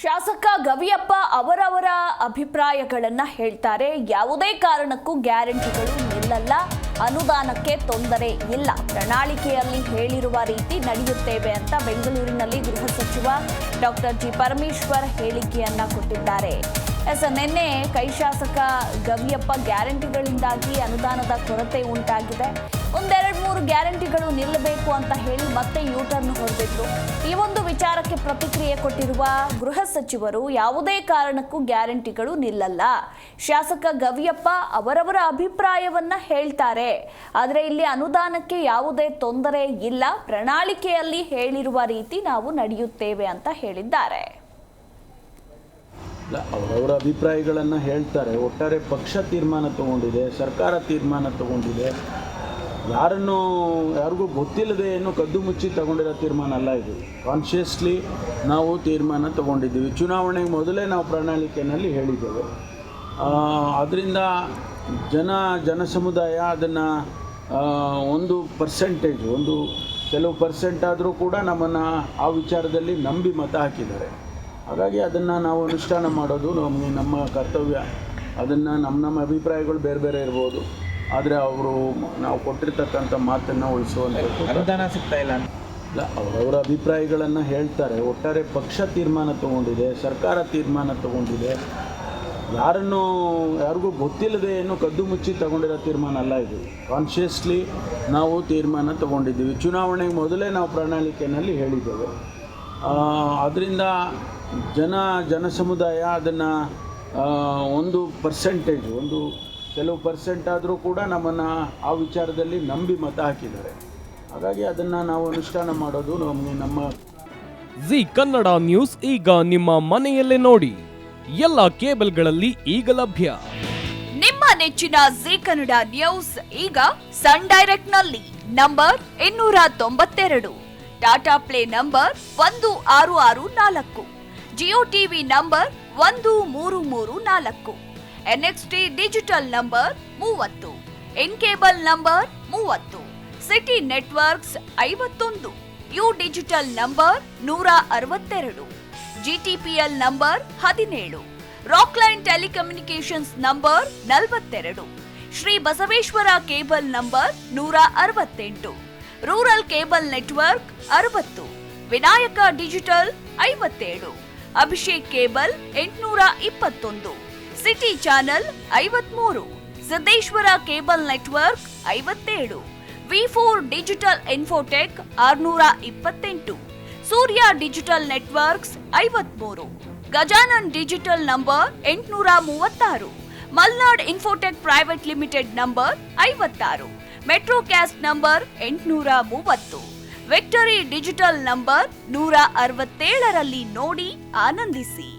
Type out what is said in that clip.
ಶಾಸಕ ಗವಿಯಪ್ಪ ಅವರವರ ಅಭಿಪ್ರಾಯಗಳನ್ನು ಹೇಳ್ತಾರೆ. ಯಾವುದೇ ಕಾರಣಕ್ಕೂ ಗ್ಯಾರಂಟಿಗಳು ನಿಲ್ಲಲ್ಲ, ಅನುದಾನಕ್ಕೆ ತೊಂದರೆ ಇಲ್ಲ, ಪ್ರಣಾಳಿಕೆಯಲ್ಲಿ ಹೇಳಿರುವ ರೀತಿ ನಡೆಯುತ್ತೇವೆ ಅಂತ ಬೆಂಗಳೂರಿನಲ್ಲಿ ಗೃಹ ಸಚಿವ ಡಾಕ್ಟರ್ ಜಿ ಪರಮೇಶ್ವರ್ ಹೇಳಿಕೆಯನ್ನ ಕೊಟ್ಟಿದ್ದಾರೆ. ನಿನ್ನೆ ಕೈ ಶಾಸಕ ಗವಿಯಪ್ಪ ಗ್ಯಾರಂಟಿಗಳಿಂದಾಗಿ ಅನುದಾನದ ಕೊರತೆ ಉಂಟಾಗಿದೆ, ಒಂದೆರಡು ಮೂರು ಗ್ಯಾರಂಟಿಗಳು ನಿಲ್ಲಬೇಕು ಅಂತ ಹೇಳಿ ಮತ್ತೆ ಯೂಟರ್ನ್ ಹೊರಬಿಟ್ರು. ಈ ಒಂದು ವಿಚಾರಕ್ಕೆ ಪ್ರತಿಕ್ರಿಯೆ ಕೊಟ್ಟಿರುವ ಗೃಹ ಸಚಿವರು ಯಾವುದೇ ಕಾರಣಕ್ಕೂ ಗ್ಯಾರಂಟಿಗಳು ನಿಲ್ಲಲ್ಲ, ಶಾಸಕ ಗವಿಯಪ್ಪ ಅವರವರ ಅಭಿಪ್ರಾಯವನ್ನ ಹೇಳ್ತಾರೆ, ಆದರೆ ಇಲ್ಲಿ ಅನುದಾನಕ್ಕೆ ಯಾವುದೇ ತೊಂದರೆ ಇಲ್ಲ, ಪ್ರಣಾಳಿಕೆಯಲ್ಲಿ ಹೇಳಿರುವ ರೀತಿ ನಾವು ನಡೆಯುತ್ತೇವೆ ಅಂತ ಹೇಳಿದ್ದಾರೆ. ಅವರವರ ಅಭಿಪ್ರಾಯಗಳನ್ನು ಹೇಳ್ತಾರೆ. ಒಟ್ಟಾರೆ ಪಕ್ಷ ತೀರ್ಮಾನ ತಗೊಂಡಿದೆ, ಸರ್ಕಾರ ತೀರ್ಮಾನ ತಗೊಂಡಿದೆ. ಯಾರಿಗೂ ಗೊತ್ತಿಲ್ಲದೆ ಏನು ಕದ್ದು ಮುಚ್ಚಿ ತಗೊಂಡಿರೋ ತೀರ್ಮಾನ ಅಲ್ಲ ಇದು. ಕಾನ್ಷಿಯಸ್ಲಿ ನಾವು ತೀರ್ಮಾನ ತಗೊಂಡಿದ್ದೀವಿ. ಚುನಾವಣೆಗೆ ಮೊದಲೇ ನಾವು ಪ್ರಣಾಳಿಕೆಯಲ್ಲಿ ಹೇಳಿದ್ದೇವೆ. ಅದರಿಂದ ಜನ ಸಮುದಾಯ ಅದನ್ನು ಒಂದು ಕೆಲವು ಪರ್ಸೆಂಟ್ ಆದರೂ ಕೂಡ ನಮ್ಮನ್ನು ಆ ವಿಚಾರದಲ್ಲಿ ನಂಬಿ ಮತ ಹಾಕಿದ್ದಾರೆ. ಹಾಗಾಗಿ ಅದನ್ನು ನಾವು ಅನುಷ್ಠಾನ ಮಾಡೋದು ನಮ್ಮ ಕರ್ತವ್ಯ. ಅದನ್ನು ನಮ್ಮ ಅಭಿಪ್ರಾಯಗಳು ಬೇರೆ ಬೇರೆ ಇರ್ಬೋದು, ಆದರೆ ನಾವು ಕೊಟ್ಟಿರ್ತಕ್ಕಂಥ ಮಾತನ್ನು ಉಳಿಸುವಂಥದ್ದು. ಅನುದಾನ ಸಿಗ್ತಾ ಇಲ್ಲ ಅವರವರ ಅಭಿಪ್ರಾಯಗಳನ್ನು ಹೇಳ್ತಾರೆ. ಒಟ್ಟಾರೆ ಪಕ್ಷ ತೀರ್ಮಾನ ತಗೊಂಡಿದೆ, ಸರ್ಕಾರ ತೀರ್ಮಾನ ತಗೊಂಡಿದೆ. ಯಾರಿಗೂ ಗೊತ್ತಿಲ್ಲದೆ ಏನು ಕದ್ದು ಮುಚ್ಚಿ ತಗೊಂಡಿರೋ ತೀರ್ಮಾನ ಅಲ್ಲ ಇದು. ಕಾನ್ಷಿಯಸ್ಲಿ ನಾವು ತೀರ್ಮಾನ ತಗೊಂಡಿದ್ದೀವಿ. ಚುನಾವಣೆಗೆ ಮೊದಲೇ ನಾವು ಪ್ರಣಾಳಿಕೆಯಲ್ಲಿ ಹೇಳಿದ್ದೇವೆ. ಅದರಿಂದ ಜನ ಸಮುದಾಯ ಅದನ್ನು ಕೆಲವು ಪರ್ಸೆಂಟ್ ಆದರೂ ಕೂಡ ನಮ್ಮನ್ನು ಆ ವಿಚಾರದಲ್ಲಿ ನಂಬಿ ಮತ ಹಾಕಿದ್ದಾರೆ. ಹಾಗಾಗಿ ಅದನ್ನು ನಾವು ಅನುಷ್ಠಾನ ಮಾಡೋದು ನಮ್ಮ ಜಿ ಕನ್ನಡ ನ್ಯೂಸ್ ಈಗ ನಿಮ್ಮ ಮನೆಯಲ್ಲೇ ನೋಡಿ. ಎಲ್ಲ ಕೇಬಲ್ಗಳಲ್ಲಿ ಈಗ ಲಭ್ಯ. ನಿಮ್ಮ ನೆಚ್ಚಿನ ಜಿ ಕನ್ನಡ ನ್ಯೂಸ್ ಈಗ ಸನ್ ಡೈರೆಕ್ಟ್ ನಲ್ಲಿ number 292, Tata play number 1664, Jio TV number 1334, NXT digital number 30, in cable number 30, city networks 51, U digital number 162, GTPL number 17, Rockline telecommunications number 42, Shri Basaveshwara cable number 168, rural cable network 60, Vinayaka digital 57, Abhishek cable 821, city channel 53, Siddeshwara cable network 57, V4 digital Infotech 628, Surya digital networks 53, Gajanan digital number 836, Malnad infotech private limited number 56, metrocast number 830, victory digital number 167ರಲ್ಲಿ ನೋಡಿ ಆನಂದಿಸಿ.